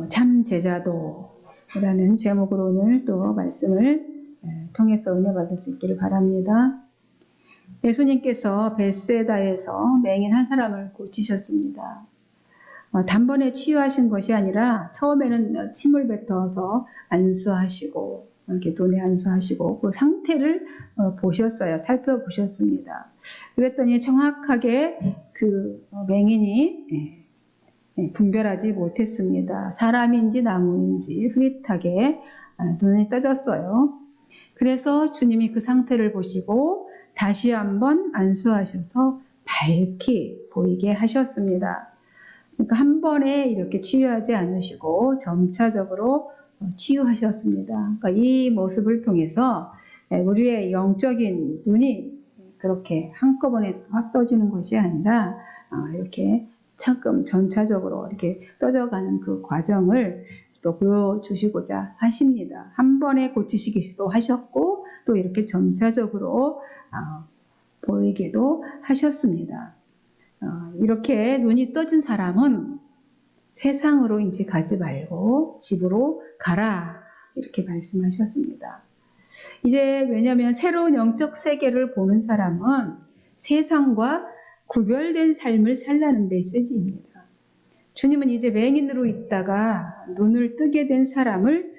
참 제자도라는 제목으로 오늘 또 말씀을 통해서 은혜 받을 수 있기를 바랍니다. 예수님께서 벳세다에서 맹인 한 사람을 고치셨습니다. 단번에 치유하신 것이 아니라 처음에는 침을 뱉어서 안수하시고 이렇게 눈에 안수하시고 그 상태를 보셨어요. 살펴보셨습니다. 그랬더니 정확하게 그 맹인이 분별하지 못했습니다. 사람인지 나무인지 흐릿하게 눈이 떠졌어요. 그래서 주님이 그 상태를 보시고 다시 한번 안수하셔서 밝히 보이게 하셨습니다. 그러니까 한 번에 이렇게 치유하지 않으시고 점차적으로 치유하셨습니다. 그러니까 이 모습을 통해서 우리의 영적인 눈이 그렇게 한꺼번에 확 떠지는 것이 아니라 이렇게 차츰 전차적으로 이렇게 떠져가는 그 과정을 또 보여주시고자 하십니다. 한 번에 고치시기도 하셨고 또 이렇게 점차적으로 보이기도 하셨습니다. 이렇게 눈이 떠진 사람은 세상으로 이제 가지 말고 집으로 가라 이렇게 말씀하셨습니다. 이제 왜냐하면 새로운 영적 세계를 보는 사람은 세상과 구별된 삶을 살라는 메시지입니다. 주님은 이제 맹인으로 있다가 눈을 뜨게 된 사람을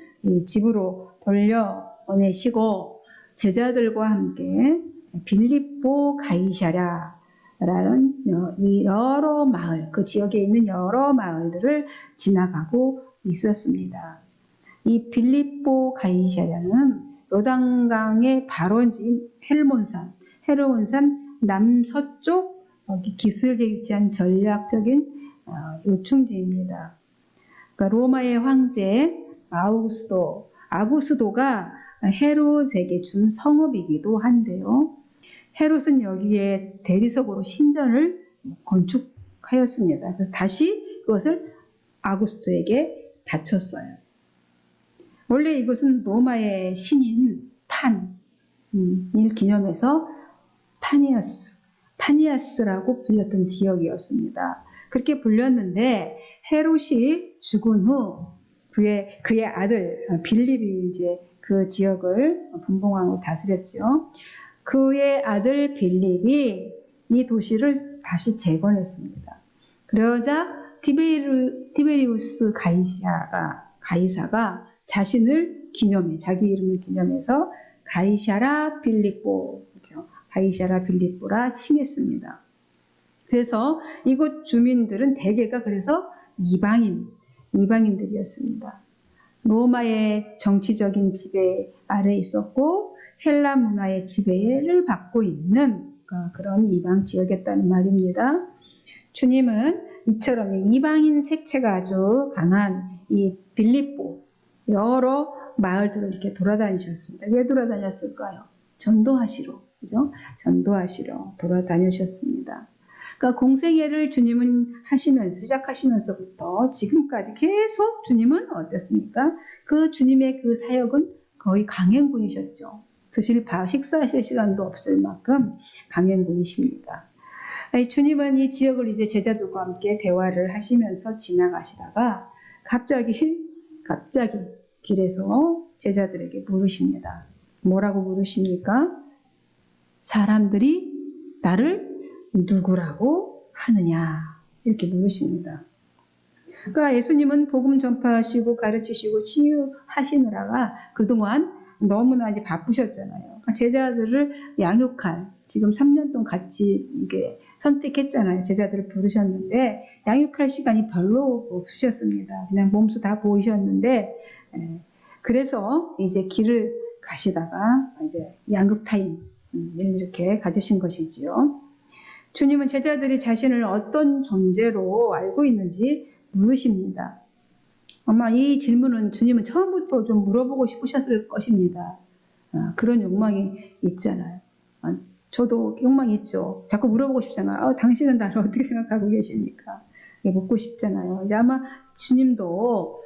집으로 돌려보내시고 제자들과 함께 빌립보 가이사랴라는 여러 마을, 그 지역에 있는 여러 마을들을 지나가고 있었습니다. 이 빌립보 가이사랴는 요단강의 발원지인 헤르몬산 남서쪽 기슭에 위치한 전략적인 요충지입니다. 그러니까 로마의 황제 아구스도가 헤롯에게 준 성읍이기도 한데요. 헤롯은 여기에 대리석으로 신전을 건축하였습니다. 그래서 다시 그것을 아구스도에게 바쳤어요. 원래 이것은 로마의 신인 판을 기념해서 파니아스라고 불렸던 지역이었습니다. 그렇게 불렸는데 헤롯이 죽은 후 그의 아들 빌립이 이제 그 지역을 분봉왕으로 다스렸죠. 그의 아들 빌립이 이 도시를 다시 재건했습니다. 그러자 티베리우스 가이사가 자기 이름을 기념해서 가이사라 빌립보라 칭했습니다. 그래서 이곳 주민들은 대개가 그래서 이방인들이었습니다. 로마의 정치적인 지배 아래 있었고 헬라 문화의 지배를 받고 있는 그런 이방 지역이었다는 말입니다. 주님은 이처럼 이방인 색채가 아주 강한 이 빌립보 여러 마을들을 이렇게 돌아다니셨습니다. 왜 돌아다녔을까요? 전도하시러, 그죠? 전도하시러 돌아다니셨습니다. 그러니까 공생애를 주님은 시작하시면서부터 지금까지 계속 주님은 어땠습니까? 그 주님의 그 사역은 거의 강행군이셨죠. 식사하실 시간도 없을 만큼 강행군이십니다. 주님은 이 지역을 이제 제자들과 함께 대화를 하시면서 지나가시다가 갑자기 길에서 제자들에게 물으십니다. 뭐라고 물으십니까? 사람들이 나를 누구라고 하느냐 이렇게 물으십니다. 그러니까 예수님은 복음 전파하시고 가르치시고 치유하시느라가 그동안 너무나 이제 바쁘셨잖아요. 그러니까 제자들을 양육할 지금 3년 동안 같이 이게 선택했잖아요. 제자들을 부르셨는데 양육할 시간이 별로 없으셨습니다. 그냥 몸소 다 보이셨는데 그래서 이제 길을 가시다가 이제 양육 타임 이렇게 가지신 것이지요. 주님은 제자들이 자신을 어떤 존재로 알고 있는지 물으십니다. 아마 이 질문은 주님은 처음부터 좀 물어보고 싶으셨을 것입니다. 그런 욕망이 있잖아요. 저도 욕망이 있죠. 자꾸 물어보고 싶잖아요. 당신은 나를 어떻게 생각하고 계십니까? 묻고 싶잖아요. 이제 아마 주님도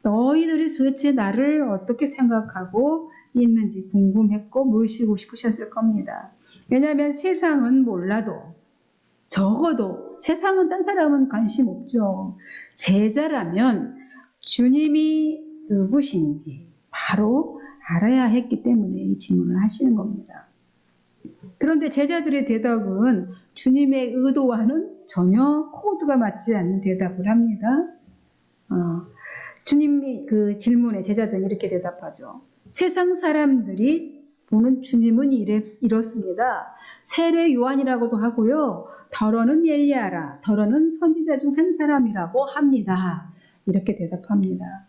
너희들이 도대체 나를 어떻게 생각하고 있는지 궁금했고 물으시고 싶으셨을 겁니다. 왜냐하면 세상은 몰라도 적어도 세상은 딴 사람은 관심 없죠. 제자라면 주님이 누구신지 바로 알아야 했기 때문에 이 질문을 하시는 겁니다. 그런데 제자들의 대답은 주님의 의도와는 전혀 코드가 맞지 않는 대답을 합니다. 주님이 그 질문에 제자들은 이렇게 대답하죠. 세상 사람들이 보는 주님은 이렇습니다. 세례 요한이라고도 하고요. 더러는 엘리야라, 더러는 선지자 중 한 사람이라고 합니다. 이렇게 대답합니다.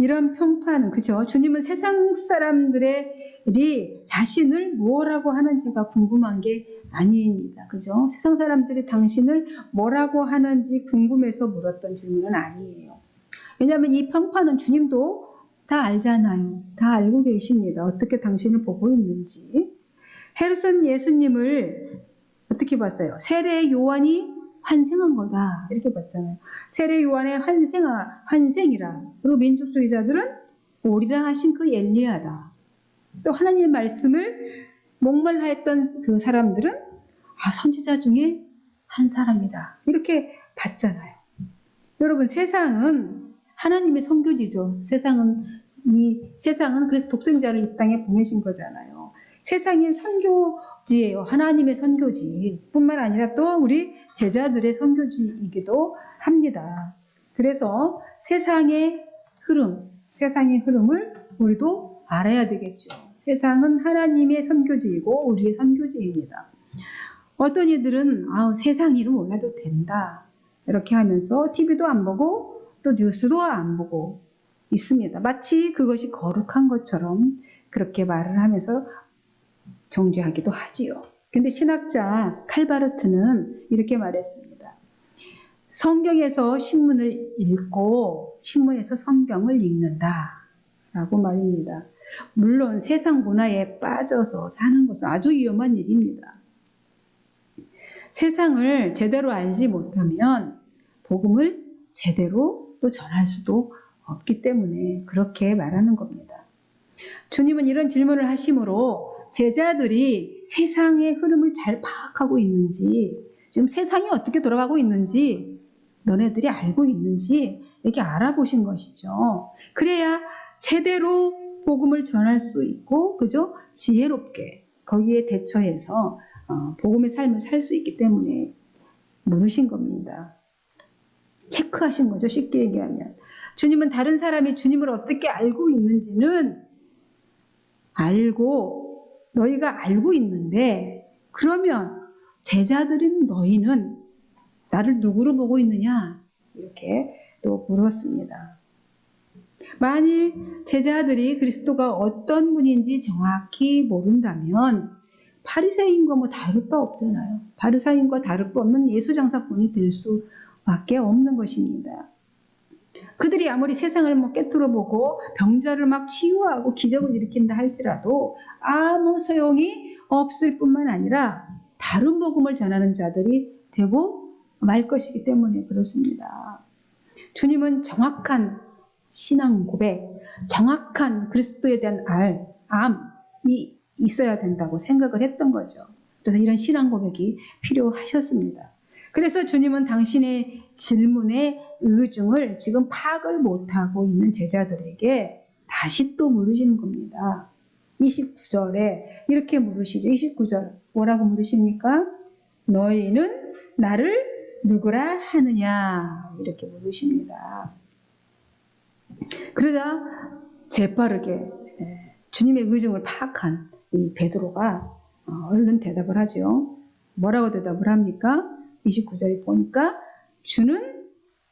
이런 평판, 그죠? 주님은 세상 사람들이 자신을 뭐라고 하는지가 궁금한 게 아닙니다. 그죠? 세상 사람들이 당신을 뭐라고 하는지 궁금해서 물었던 질문은 아니에요. 왜냐하면 이 평판은 주님도 다 알잖아요. 다 알고 계십니다. 어떻게 당신을 보고 있는지. 헤롯은 예수님을 어떻게 봤어요? 세례 요한이 환생한 거다. 이렇게 봤잖아요. 세례 요한의 환생이라. 그리고 민족주의자들은 오리라 하신 그 엘리야다. 또 하나님의 말씀을 목말라 했던 그 사람들은 선지자 중에 한 사람이다. 이렇게 봤잖아요. 여러분, 세상은 하나님의 선교지죠. 세상은 그래서 독생자를 이 땅에 보내신 거잖아요. 세상이 선교지예요. 하나님의 선교지. 뿐만 아니라 또 우리 제자들의 선교지이기도 합니다. 그래서 세상의 흐름을 우리도 알아야 되겠죠. 세상은 하나님의 선교지이고 우리의 선교지입니다. 어떤 이들은 세상 일은 몰라도 된다. 이렇게 하면서 TV도 안 보고 또 뉴스도 안 보고 있습니다. 마치 그것이 거룩한 것처럼 그렇게 말을 하면서 정죄하기도 하지요. 근데 신학자 칼바르트는 이렇게 말했습니다. 성경에서 신문을 읽고 신문에서 성경을 읽는다 라고 말입니다. 물론 세상 문화에 빠져서 사는 것은 아주 위험한 일입니다. 세상을 제대로 알지 못하면 복음을 제대로 또 전할 수도 없기 때문에 그렇게 말하는 겁니다. 주님은 이런 질문을 하심으로 제자들이 세상의 흐름을 잘 파악하고 있는지, 지금 세상이 어떻게 돌아가고 있는지 너네들이 알고 있는지 이렇게 알아보신 것이죠. 그래야 제대로 복음을 전할 수 있고, 그죠? 지혜롭게 거기에 대처해서 복음의 삶을 살 수 있기 때문에 물으신 겁니다. 체크하신 거죠. 쉽게 얘기하면. 주님은 다른 사람이 주님을 어떻게 알고 있는지는 너희가 알고 있는데, 그러면 제자들인 너희는 나를 누구로 보고 있느냐? 이렇게 또 물었습니다. 만일 제자들이 그리스도가 어떤 분인지 정확히 모른다면 바리새인과 다를 바 없잖아요. 바리새인과 다를 바 없는 예수장사꾼이 될 수밖에 없는 것입니다. 그들이 아무리 세상을 깨뚫어 보고 병자를 치유하고 기적을 일으킨다 할지라도 아무 소용이 없을 뿐만 아니라 다른 복음을 전하는 자들이 되고 말 것이기 때문에 그렇습니다. 주님은 정확한 신앙 고백, 정확한 그리스도에 대한 암이 있어야 된다고 생각을 했던 거죠. 그래서 이런 신앙 고백이 필요하셨습니다. 그래서 주님은 당신의 질문의 의중을 지금 파악을 못하고 있는 제자들에게 다시 또 물으시는 겁니다. 29절에 이렇게 물으시죠. 29절 뭐라고 물으십니까? 너희는 나를 누구라 하느냐? 이렇게 물으십니다. 그러자 재빠르게 주님의 의중을 파악한 이 베드로가 얼른 대답을 하죠. 뭐라고 대답을 합니까? 29절에 보니까 주는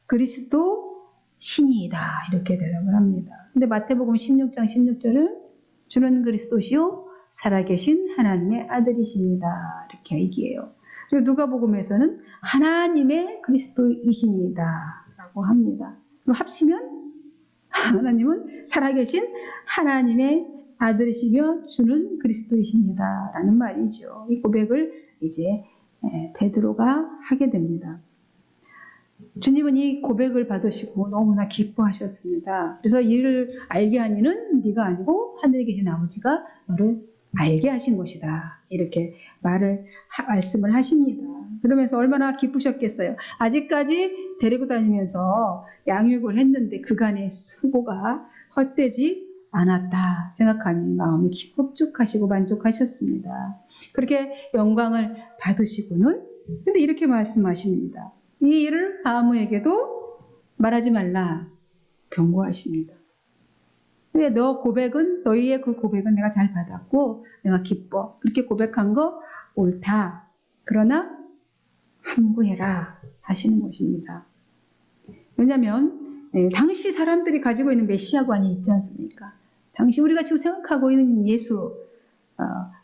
그리스도 신이다. 이렇게 대답을 합니다. 근데 마태복음 16장 16절은 주는 그리스도시요 살아계신 하나님의 아들이십니다. 이렇게 얘기해요. 그리고 누가복음에서는 하나님의 그리스도이십니다. 라고 합니다. 그럼 합치면 하나님은 살아계신 하나님의 아들이시며 주는 그리스도이십니다. 라는 말이죠. 이 고백을 이제 베드로가 하게 됩니다. 주님은 이 고백을 받으시고 너무나 기뻐하셨습니다. 그래서 이를 알게 하니는 네가 아니고 하늘에 계신 아버지가 너를 알게 하신 것이다. 이렇게 말씀을 하십니다. 그러면서 얼마나 기쁘셨겠어요. 아직까지 데리고 다니면서 양육을 했는데 그간의 수고가 헛되지 않았다 생각하니 마음이 흡족하시고 만족하셨습니다. 그렇게 영광을 받으시고는 근데 이렇게 말씀하십니다. 이 일을 아무에게도 말하지 말라 경고하십니다. 근데 너희의 그 고백은 내가 잘 받았고 내가 기뻐. 그렇게 고백한 거 옳다. 그러나 함구해라 하시는 것입니다. 왜냐하면 당시 사람들이 가지고 있는 메시아관이 있지 않습니까? 당시 우리가 지금 생각하고 있는 예수,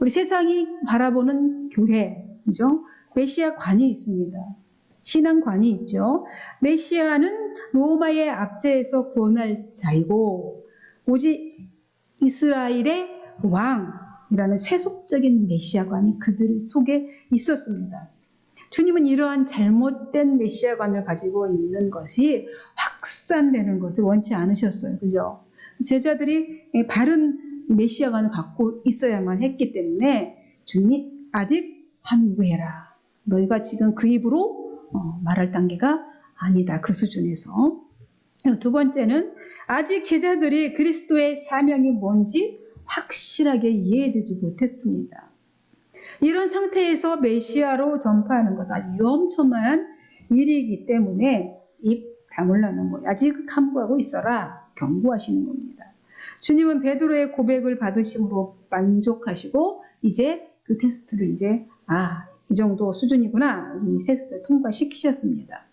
우리 세상이 바라보는 교회, 그죠? 메시아관이 있습니다. 신앙관이 있죠. 메시아는 로마의 압제에서 구원할 자이고 오직 이스라엘의 왕이라는 세속적인 메시아관이 그들 속에 있었습니다. 주님은 이러한 잘못된 메시아관을 가지고 있는 것이 확산되는 것을 원치 않으셨어요. 그죠? 제자들이 바른 메시아관을 갖고 있어야만 했기 때문에 주님이 아직 함구해라. 너희가 지금 그 입으로 말할 단계가 아니다. 그 수준에서. 두 번째는 아직 제자들이 그리스도의 사명이 뭔지 확실하게 이해되지 못했습니다. 이런 상태에서 메시아로 전파하는 것은 아주 위험천만한 일이기 때문에 입 다물라는 거예요. 아직 함구하고 있어라 경고하시는 겁니다. 주님은 베드로의 고백을 받으심으로 만족하시고 이제 그 테스트를 이 정도 수준이구나 이 테스트를 통과시키셨습니다.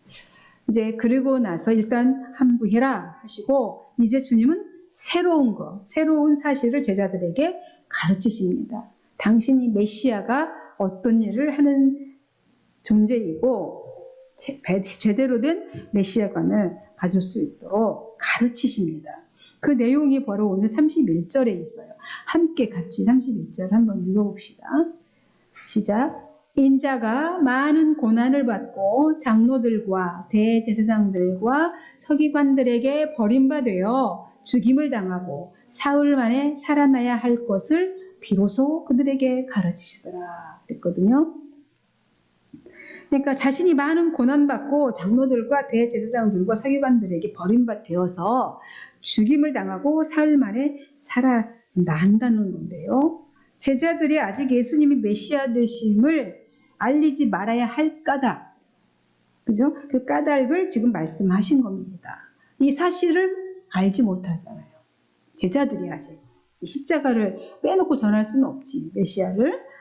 이제 그리고 나서 일단 함구해라 하시고 이제 주님은 새로운 사실을 제자들에게 가르치십니다. 당신이 메시아가 어떤 일을 하는 존재이고 제대로 된 메시아관을 가질 수 있도록 가르치십니다. 그 내용이 바로 오늘 31절에 있어요. 함께 같이 31절 한번 읽어봅시다. 시작. 인자가 많은 고난을 받고 장로들과 대제사장들과 서기관들에게 버림받아 죽임을 당하고 사흘 만에 살아나야 할 것을 비로소 그들에게 가르치시더라 그랬거든요. 그러니까 자신이 많은 고난받고 장로들과 대제사장들과 서기관들에게 버림받아서 죽임을 당하고 사흘 만에 살아난다는 건데요. 제자들이 아직 예수님이 메시아 되심을 알리지 말아야 할 까닭, 그죠? 그 까닭을 지금 말씀하신 겁니다. 이 사실을 알지 못하잖아요. 제자들이 아직 이 십자가를 빼놓고 전할 수는 없지.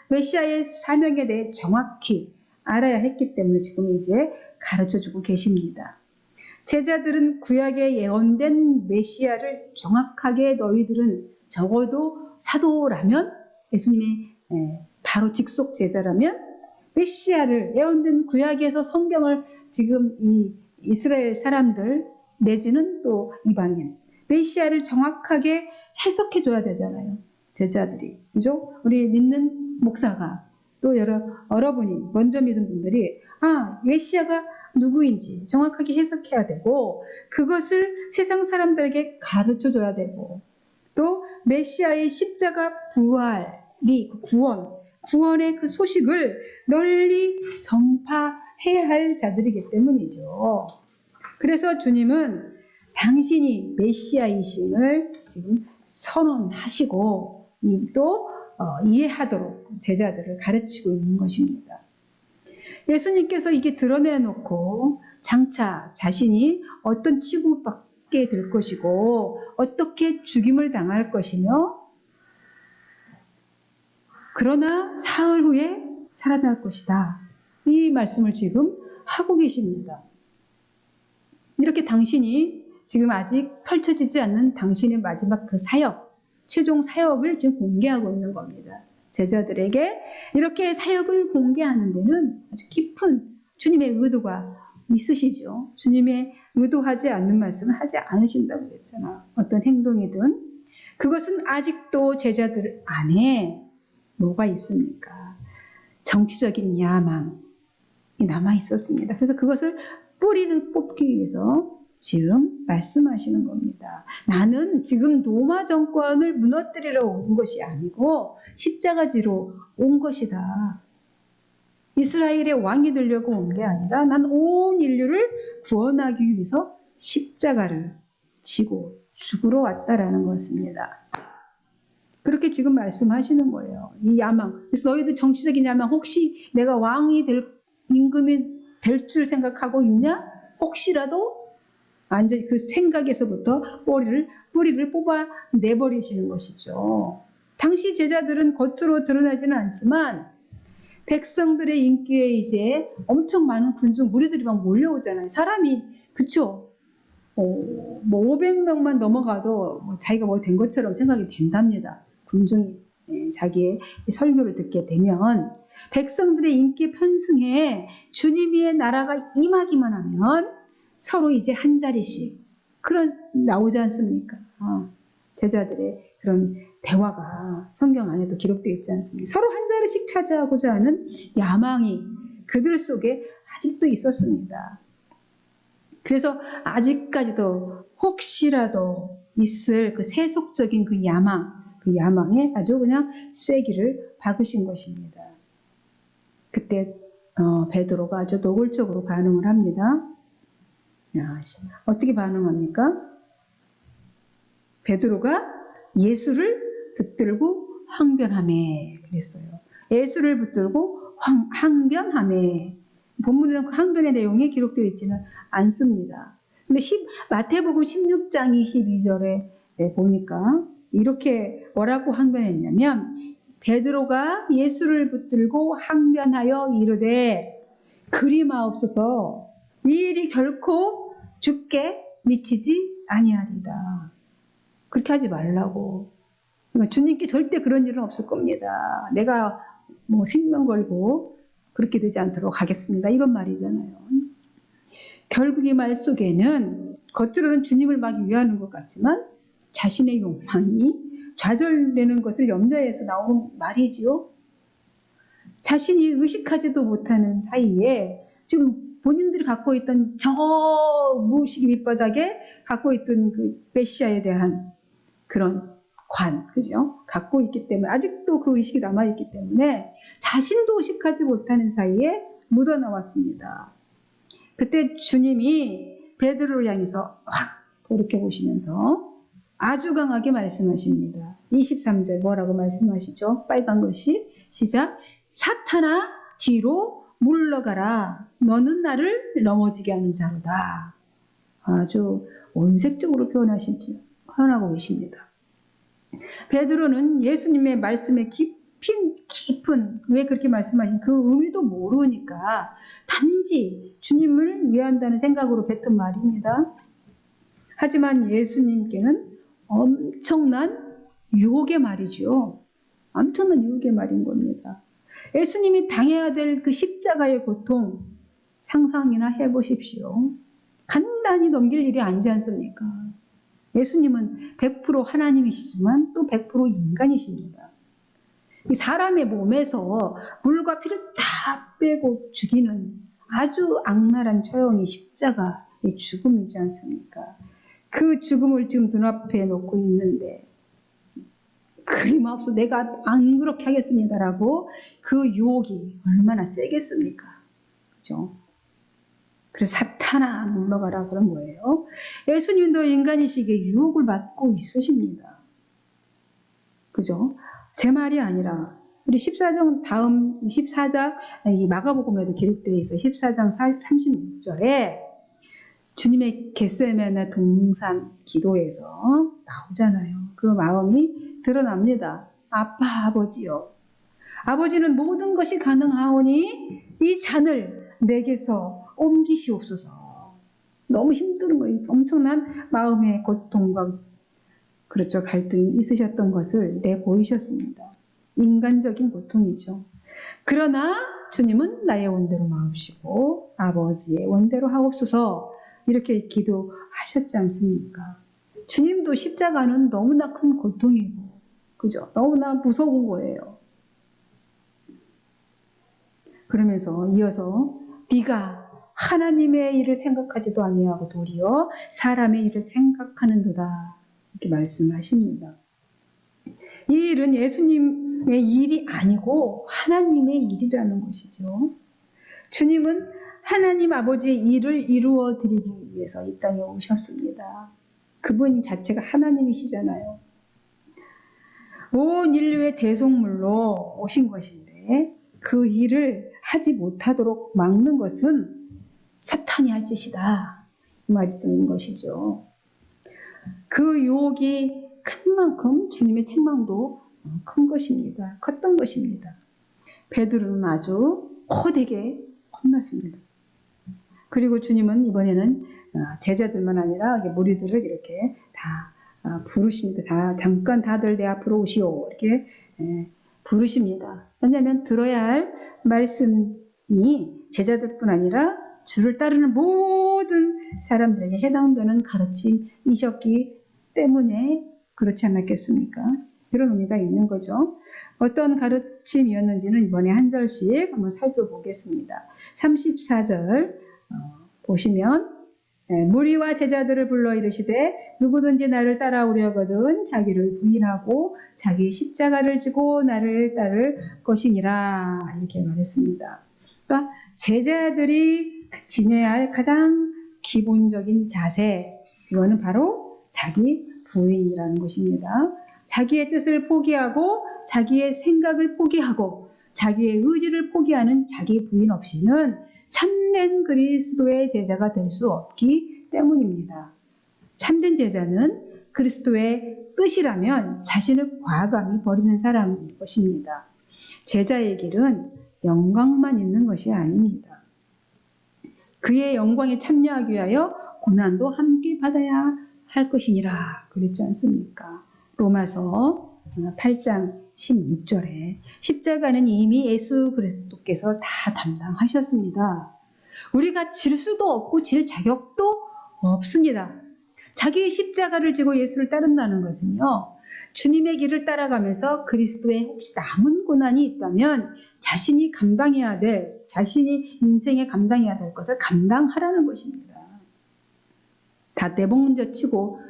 메시아의 사명에 대해 정확히 알아야 했기 때문에 지금 이제 가르쳐주고 계십니다. 제자들은 구약에 예언된 메시아를 정확하게 너희들은 적어도 사도라면 예수님의 바로 직속 제자라면 메시아를 예언된 구약에서 성경을 지금 이 이스라엘 사람들 내지는 또 이방인 메시아를 정확하게 해석해 줘야 되잖아요. 제자들이. 그죠? 우리 믿는 목사가 또 여러분이 먼저 믿은 분들이 메시아가 누구인지 정확하게 해석해야 되고 그것을 세상 사람들에게 가르쳐 줘야 되고 또 메시아의 십자가 부활이 구원의 그 소식을 널리 전파해야 할 자들이기 때문이죠. 그래서 주님은 당신이 메시아이심을 지금 선언하시고 또 이해하도록 제자들을 가르치고 있는 것입니다. 예수님께서 이게 드러내놓고 장차 자신이 어떤 취급받게 될 것이고 어떻게 죽임을 당할 것이며 그러나 사흘 후에 살아날 것이다. 이 말씀을 지금 하고 계십니다. 이렇게 당신이 지금 아직 펼쳐지지 않는 당신의 마지막 그 사역, 최종 사역을 지금 공개하고 있는 겁니다. 제자들에게 이렇게 사역을 공개하는 데는 아주 깊은 주님의 의도가 있으시죠. 주님의 의도하지 않는 말씀은 하지 않으신다고 그랬잖아. 어떤 행동이든. 그것은 아직도 제자들 안에 뭐가 있습니까? 정치적인 야망이 남아 있었습니다. 그래서 그것을 뿌리를 뽑기 위해서 지금 말씀하시는 겁니다. 나는 지금 로마 정권을 무너뜨리러 온 것이 아니고 십자가 지로 온 것이다. 이스라엘의 왕이 되려고 온 게 아니라 난 온 인류를 구원하기 위해서 십자가를 지고 죽으러 왔다라는 것입니다. 그렇게 지금 말씀하시는 거예요. 이 야망. 그래서 너희들 정치적인 야망, 혹시 내가 왕이 될 임금이 될 줄 생각하고 있냐? 혹시라도 완전히 그 생각에서부터 뿌리를 뽑아 내버리시는 것이죠. 당시 제자들은 겉으로 드러나지는 않지만 백성들의 인기에 이제 엄청 많은 군중 무리들이 막 몰려오잖아요. 사람이, 그쵸? 뭐 500명만 넘어가도 자기가 뭐 된 것처럼 생각이 된답니다. 군중이 자기의 설교를 듣게 되면 백성들의 인기 편승에 주님의 나라가 임하기만 하면 서로 이제 한 자리씩 그런 나오지 않습니까? 제자들의 그런 대화가 성경 안에도 기록되어 있지 않습니까? 서로 한 자리씩 차지하고자 하는 야망이 그들 속에 아직도 있었습니다. 그래서 아직까지도 혹시라도 있을 그 세속적인 그 야망에 아주 그냥 쐐기를 박으신 것입니다. 그때 베드로가 아주 노골적으로 반응을 합니다. 어떻게 반응합니까? 베드로가 예수를 붙들고 항변하매 그랬어요. 예수를 붙들고 항변하매. 본문에는 그 항변의 내용이 기록되어 있지는 않습니다. 근데 마태복음 16장 22절에 보니까 이렇게 뭐라고 항변했냐면 베드로가 예수를 붙들고 항변하여 이르되 그리마옵소서 이 일이 결코 주께 미치지 아니하리다. 그렇게 하지 말라고. 그러니까 주님께 절대 그런 일은 없을 겁니다. 내가 뭐 생명 걸고 그렇게 되지 않도록 하겠습니다. 이런 말이잖아요. 결국 이 말 속에는 겉으로는 주님을 막 위하는 것 같지만 자신의 욕망이 좌절되는 것을 염려해서 나오는 말이지요. 자신이 의식하지도 못하는 사이에 지금 본인들이 갖고 있던 저 무의식 밑바닥에 갖고 있던 그 메시아에 대한 그런 그죠? 갖고 있기 때문에 아직도 그 의식이 남아있기 때문에 자신도 의식하지 못하는 사이에 묻어나왔습니다. 그때 주님이 베드로를 향해서 확 돌이켜보시면서 아주 강하게 말씀하십니다. 23절 뭐라고 말씀하시죠? 빨간 것이 시작. 사탄아 뒤로 물러가라. 너는 나를 넘어지게 하는 자로다. 아주 원색적으로 표현하고 계십니다. 베드로는 예수님의 말씀에 깊은 왜 그렇게 말씀하신 그 의미도 모르니까 단지 주님을 위한다는 생각으로 뱉은 말입니다. 하지만 예수님께는 엄청난 유혹의 말이죠. 엄청난 유혹의 말인 겁니다. 예수님이 당해야 될 그 십자가의 고통 상상이나 해보십시오. 간단히 넘길 일이 아니지 않습니까? 예수님은 100% 하나님이시지만 또 100% 인간이십니다. 이 사람의 몸에서 물과 피를 다 빼고 죽이는 아주 악랄한 처형이 십자가의 죽음이지 않습니까? 그 죽음을 지금 눈앞에 놓고 있는데 그림없어 내가 안 그렇게 하겠습니다라고 그 유혹이 얼마나 세겠습니까? 그죠? 그래서 사탄아 물러가라 그런 거예요. 예수님도 인간이시기에 유혹을 받고 있으십니다. 그죠? 제 말이 아니라 우리 14장 다음 14장 이 마가복음에도 기록되어 있어요. 14장 36절에 주님의 겟세마네 동산 기도에서 나오잖아요. 그 마음이 드러납니다. 아빠 아버지요. 아버지는 모든 것이 가능하오니 이 잔을 내게서 옮기시옵소서. 너무 힘든 거예요. 엄청난 마음의 고통과 그렇죠. 갈등이 있으셨던 것을 내보이셨습니다. 인간적인 고통이죠. 그러나 주님은 나의 원대로 마옵시고 아버지의 원대로 하옵소서 이렇게 기도하셨지 않습니까? 주님도 십자가는 너무나 큰 고통이고 그죠? 너무나 무서운 거예요. 그러면서 이어서 네가 하나님의 일을 생각하지도 아니하고 도리어 사람의 일을 생각하는도다. 이렇게 말씀하십니다. 이 일은 예수님의 일이 아니고 하나님의 일이라는 것이죠. 주님은 하나님 아버지의 일을 이루어 드리기 위해서 이 땅에 오셨습니다. 그분 자체가 하나님이시잖아요. 온 인류의 대속물로 오신 것인데 그 일을 하지 못하도록 막는 것은 사탄이 할 짓이다. 이 말씀인 것이죠. 그 유혹이 큰 만큼 주님의 책망도 큰 것입니다. 컸던 것입니다. 베드로는 아주 호되게 혼났습니다. 그리고 주님은 이번에는 제자들만 아니라 무리들을 이렇게 다 부르십니다. 잠깐 다들 내 앞으로 오시오. 이렇게 부르십니다. 왜냐하면 들어야 할 말씀이 제자들뿐 아니라 주를 따르는 모든 사람들에게 해당되는 가르침이셨기 때문에 그렇지 않았겠습니까? 그런 의미가 있는 거죠. 어떤 가르침이었는지는 이번에 한 절씩 한번 살펴보겠습니다. 34절 보시면 무리와 제자들을 불러 이르시되 누구든지 나를 따라오려거든 자기를 부인하고 자기 십자가를 지고 나를 따를 것이니라 이렇게 말했습니다. 그러니까 제자들이 지녀야 할 가장 기본적인 자세, 이거는 바로 자기 부인이라는 것입니다. 자기의 뜻을 포기하고 자기의 생각을 포기하고 자기의 의지를 포기하는 자기 부인 없이는 참된 그리스도의 제자가 될 수 없기 때문입니다. 참된 제자는 그리스도의 뜻이라면 자신을 과감히 버리는 사람일 것입니다. 제자의 길은 영광만 있는 것이 아닙니다. 그의 영광에 참여하기 위하여 고난도 함께 받아야 할 것이니라 그랬지 않습니까? 로마서 8장 16절에 십자가는 이미 예수 그리스도께서 다 담당하셨습니다. 우리가 질 수도 없고 질 자격도 없습니다. 자기의 십자가를 지고 예수를 따른다는 것은요, 주님의 길을 따라가면서 그리스도의 혹시 남은 고난이 있다면 자신이 감당해야 될, 자신이 인생에 감당해야 될 것을 감당하라는 것입니다. 다 내봉 져치고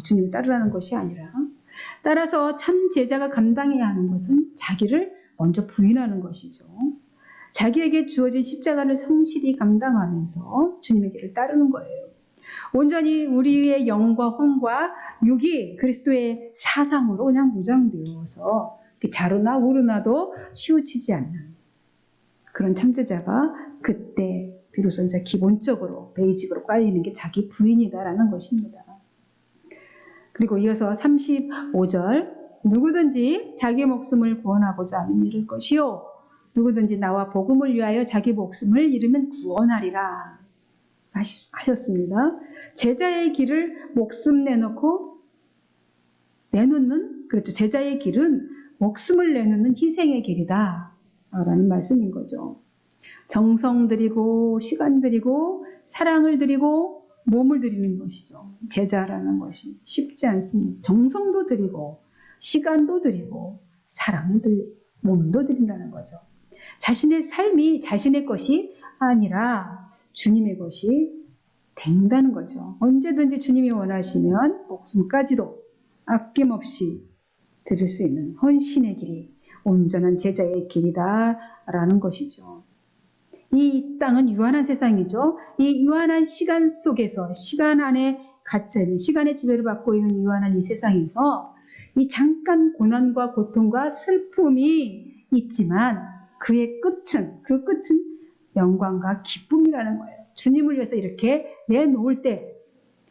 주님을 따르라는 것이 아니라, 따라서 참 제자가 감당해야 하는 것은 자기를 먼저 부인하는 것이죠. 자기에게 주어진 십자가를 성실히 감당하면서 주님의 길을 따르는 거예요. 온전히 우리의 영과 혼과 육이 그리스도의 사상으로 그냥 무장되어서 자르나 우르나도 치우치지 않는 그런 참제자가 그때 비로소 이제 기본적으로 베이직으로 깔리는 게 자기 부인이다라는 것입니다. 그리고 이어서 35절 누구든지 자기 목숨을 구원하고자 하면 잃을 것이요 누구든지 나와 복음을 위하여 자기 목숨을 잃으면 구원하리라 하셨습니다. 제자의 길을 목숨 내놓고 내놓는, 그렇죠. 제자의 길은 목숨을 내놓는 희생의 길이다 라는 말씀인 거죠. 정성 들이고 시간 들이고 사랑을 들이고 몸을 들이는 것이죠. 제자라는 것이 쉽지 않습니다. 정성도 들이고 시간도 들이고 사랑도 들이고 몸도 들인다는 거죠. 자신의 삶이 자신의 것이 아니라 주님의 것이 된다는 거죠. 언제든지 주님이 원하시면 목숨까지도 아낌없이 드릴 수 있는 헌신의 길이 온전한 제자의 길이다라는 것이죠. 이 땅은 유한한 세상이죠. 이 유한한 시간 속에서 시간 안에 갇혀 있는 시간의 지배를 받고 있는 유한한 이 세상에서 이 잠깐 고난과 고통과 슬픔이 있지만 그의 끝은 그 끝은 영광과 기쁨이라는 거예요. 주님을 위해서 이렇게 내놓을 때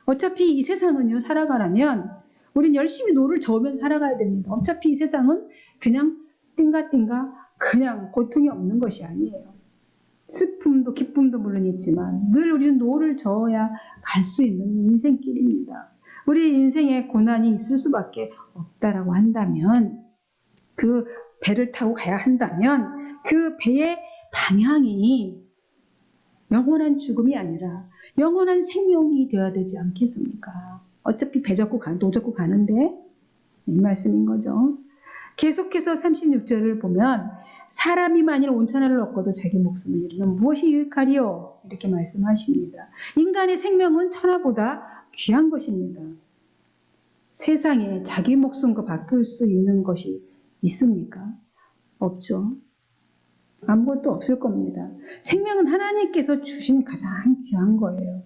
어차피 이 세상은요 살아가려면 우린 열심히 노를 저으면서 살아가야 됩니다. 어차피 이 세상은 그냥 띵가띵가 그냥 고통이 없는 것이 아니에요. 슬픔도 기쁨도 물론 있지만 늘 우리는 노를 저어야 갈 수 있는 인생길입니다. 우리 인생에 고난이 있을 수밖에 없다라고 한다면 그 배를 타고 가야 한다면 그 배의 방향이 영원한 죽음이 아니라 영원한 생명이 되어야 되지 않겠습니까? 어차피 배 젓고 노 젓고 가는데 이 말씀인 거죠. 계속해서 36절을 보면 사람이 만일 온천하를 얻고도 자기 목숨을 잃으면 무엇이 유익하리요? 이렇게 말씀하십니다. 인간의 생명은 천하보다 귀한 것입니다. 세상에 자기 목숨과 바꿀 수 있는 것이 있습니까? 없죠. 아무것도 없을 겁니다. 생명은 하나님께서 주신 가장 귀한 거예요.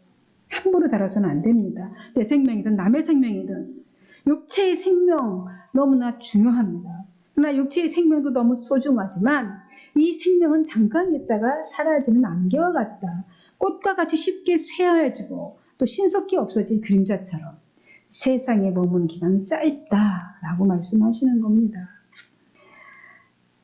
함부로 다뤄서는 안 됩니다. 내 생명이든 남의 생명이든 육체의 생명 너무나 중요합니다. 그러나 육체의 생명도 너무 소중하지만 이 생명은 잠깐 있다가 사라지는 안개와 같다. 꽃과 같이 쉽게 쇠하여지고 또 신속히 없어질 그림자처럼 세상에 머무는 기간은 짧다라고 말씀하시는 겁니다.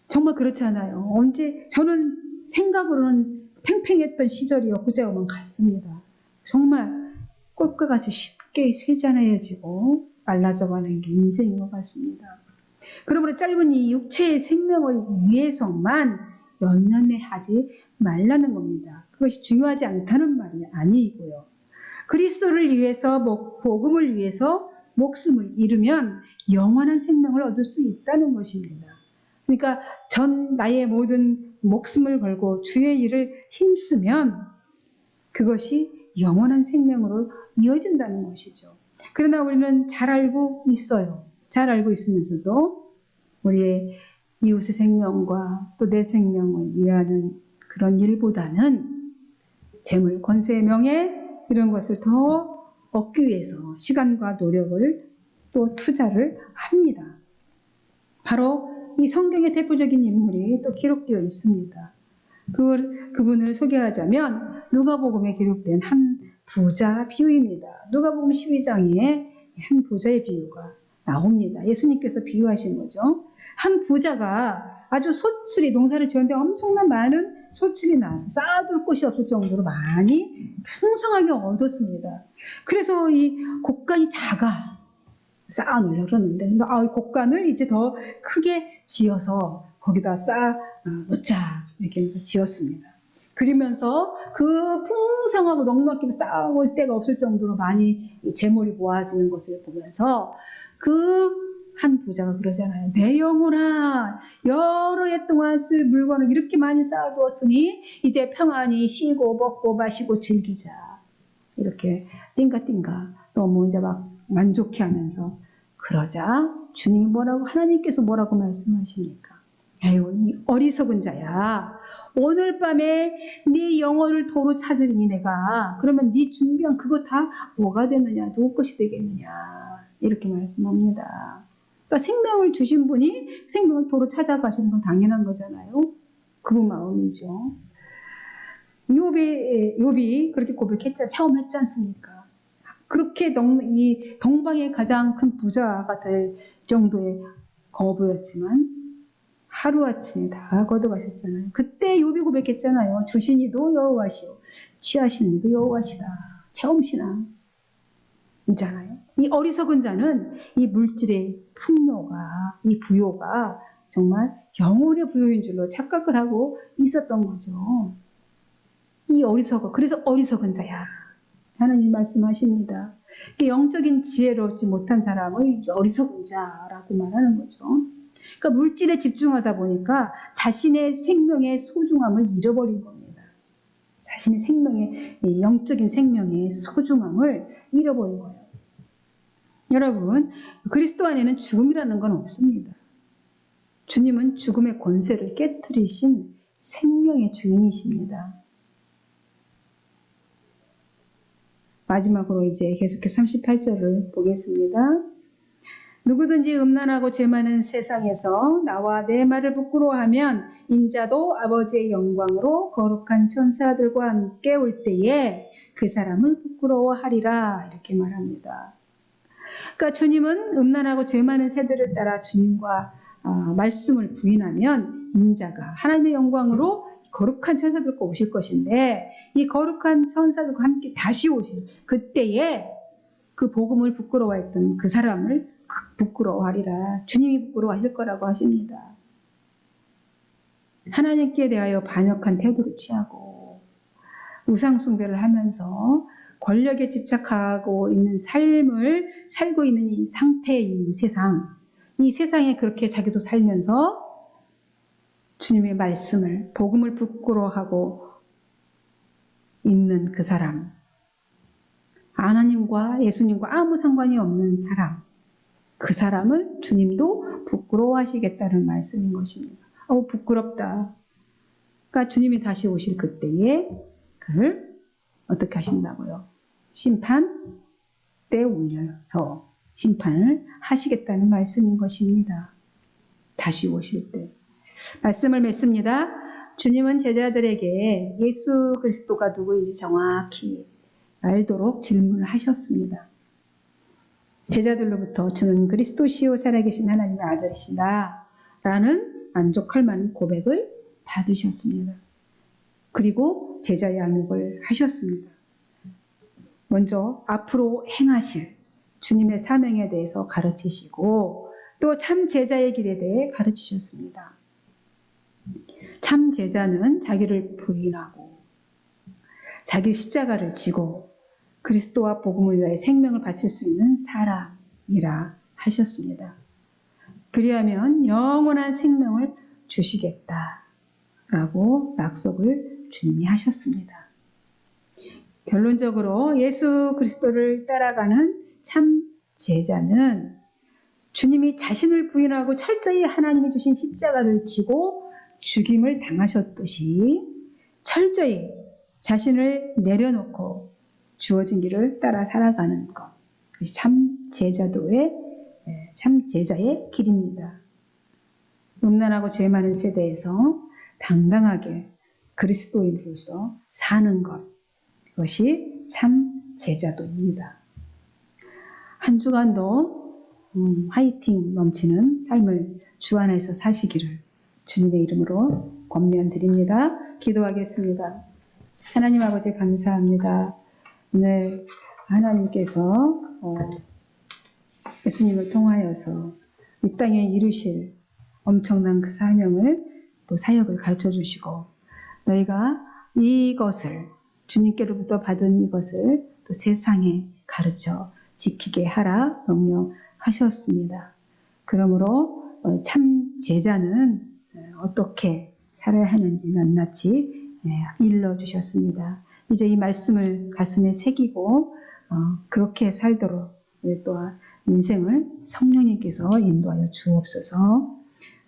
정말 그렇지 않아요. 언제 저는 생각으로는 팽팽했던 시절이 엊그제 오면 같습니다. 정말 꽃과 같이 쉽게 쇠잔해지고 말라져가는 게 인생인 것 같습니다. 그러므로 짧은 이 육체의 생명을 위해서만 연연해 하지 말라는 겁니다. 그것이 중요하지 않다는 말이 아니고요. 그리스도를 위해서 복음을 위해서 목숨을 잃으면 영원한 생명을 얻을 수 있다는 것입니다. 그러니까 나의 모든 목숨을 걸고 주의 일을 힘쓰면 그것이 영원한 생명으로 이어진다는 것이죠. 그러나 우리는 잘 알고 있어요. 잘 알고 있으면서도 우리의 이웃의 생명과 또 내 생명을 위하는 그런 일보다는 재물, 권세, 명예 이런 것을 더 얻기 위해서 시간과 노력을 또 투자를 합니다. 바로 이 성경의 대표적인 인물이 또 기록되어 있습니다. 그분을 소개하자면 누가복음에 기록된 한 부자 비유입니다. 누가복음 12장에 한 부자의 비유가 나옵니다. 예수님께서 비유하신 거죠. 한 부자가 아주 소출이 농사를 지었는데 엄청난 많은 소출이 나서 쌓아둘 곳이 없을 정도로 많이 풍성하게 얻었습니다. 그래서 이 곡간이 작아 쌓아놓으려고 그러는데 이 곡간을 이제 더 크게 지어서 거기다 쌓아놓자 이렇게 하면서 지었습니다. 그러면서 그 풍성하고 넉넉히 쌓아올 데가 없을 정도로 많이 재물이 모아지는 것을 보면서 그 한 부자가 그러잖아요. 내 영혼아, 여러 해 동안 쓸 물건을 이렇게 많이 쌓아두었으니 이제 평안히 쉬고 먹고 마시고 즐기자. 이렇게 띵가띵가 너무 이제 막 만족해하면서 그러자 주님이 하나님께서 뭐라고 말씀하십니까? 에휴, 이 어리석은 자야. 오늘 밤에 네 영혼을 도로 찾으리니 내가 그러면 네 준비한 그거 다 뭐가 되느냐? 누구 것이 되겠느냐? 이렇게 말씀합니다. 그러니까 생명을 주신 분이 생명을 도로 찾아가시는 건 당연한 거잖아요. 그분 마음이죠. 욥이 그렇게 처음 했지 않습니까? 그렇게 이 동방의 가장 큰 부자가 될 정도의 거부였지만 하루아침에 다 걷어가셨잖아요. 그때 욥이 고백했잖아요. 주신 이도 여호와시오, 취하신 이도 여호와시다. 체험신앙 있잖아요. 이 어리석은 자는 이 물질의 풍요가, 이 부요가 정말 영혼의 부요인 줄로 착각을 하고 있었던 거죠. 그래서 어리석은 자야. 하나님 말씀하십니다. 영적인 지혜를 얻지 못한 사람을 어리석은 자라고 말하는 거죠. 그러니까 물질에 집중하다 보니까 자신의 생명의 소중함을 잃어버린 겁니다. 자신의 생명의, 영적인 생명의 소중함을 잃어버린 거예요. 여러분, 그리스도 안에는 죽음이라는 건 없습니다. 주님은 죽음의 권세를 깨뜨리신 생명의 주인이십니다. 마지막으로 이제 계속해서 38절을 보겠습니다. 누구든지 음란하고 죄 많은 세상에서 나와 내 말을 부끄러워하면 인자도 아버지의 영광으로 거룩한 천사들과 함께 올 때에 그 사람을 부끄러워하리라 이렇게 말합니다. 그러니까 주님은 음란하고 죄 많은 세대를 따라 주님과 말씀을 부인하면 인자가 하나님의 영광으로 거룩한 천사들과 오실 것인데 이 거룩한 천사들과 함께 다시 오실 그때에 그 복음을 부끄러워했던 그 사람을 부끄러워하리라. 주님이 부끄러워하실 거라고 하십니다. 하나님께 대하여 반역한 태도를 취하고 우상숭배를 하면서 권력에 집착하고 있는 삶을 살고 있는 이 상태의 이 세상, 이 세상에 그렇게 자기도 살면서 주님의 말씀을, 복음을 부끄러워하고 있는 그 사람, 하나님과 예수님과 아무 상관이 없는 사람, 그 사람을 주님도 부끄러워하시겠다는 말씀인 것입니다. 부끄럽다. 그러니까 주님이 다시 오실 그때에 그를 어떻게 하신다고요? 심판대에 올려서 심판을 하시겠다는 말씀인 것입니다. 다시 오실 때. 말씀을 맺습니다. 주님은 제자들에게 예수 그리스도가 누구인지 정확히 알도록 질문을 하셨습니다. 제자들로부터 주는 그리스도시요 살아계신 하나님의 아들이시다 라는 만족할 만한 고백을 받으셨습니다. 그리고 제자 양육을 하셨습니다. 먼저 앞으로 행하실 주님의 사명에 대해서 가르치시고 또 참 제자의 길에 대해 가르치셨습니다. 참 제자는 자기를 부인하고 자기 십자가를 지고 그리스도와 복음을 위하여 생명을 바칠 수 있는 사람이라 하셨습니다. 그리하면 영원한 생명을 주시겠다라고 약속을 주님이 하셨습니다. 결론적으로 예수 그리스도를 따라가는 참 제자는 주님이 자신을 부인하고 철저히 하나님이 주신 십자가를 지고 죽임을 당하셨듯이 철저히 자신을 내려놓고 주어진 길을 따라 살아가는 것. 그것이 참 제자의 길입니다. 음란하고 죄 많은 세대에서 당당하게 그리스도인으로서 사는 것. 그것이 참 제자도입니다. 한 주간도 화이팅 넘치는 삶을 주 안에서 사시기를 주님의 이름으로 권면드립니다. 기도하겠습니다. 하나님 아버지 감사합니다. 오늘 하나님께서 예수님을 통하여서 이 땅에 이루실 엄청난 그 사명을 또 사역을 가르쳐 주시고 너희가 이것을 주님께로부터 받은 이것을 또 세상에 가르쳐 지키게 하라 명령하셨습니다. 그러므로 참 제자는 어떻게 살아야 하는지 낱낱이 일러주셨습니다. 이제 이 말씀을 가슴에 새기고 그렇게 살도록 또한 인생을 성령님께서 인도하여 주옵소서.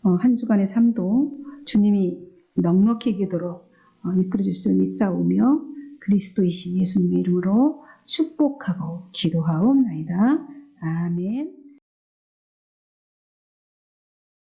한 주간의 삶도 주님이 넉넉히 이기도록 이끌어 줄 수 있사오며 그리스도이신 예수님의 이름으로 축복하고 기도하옵나이다.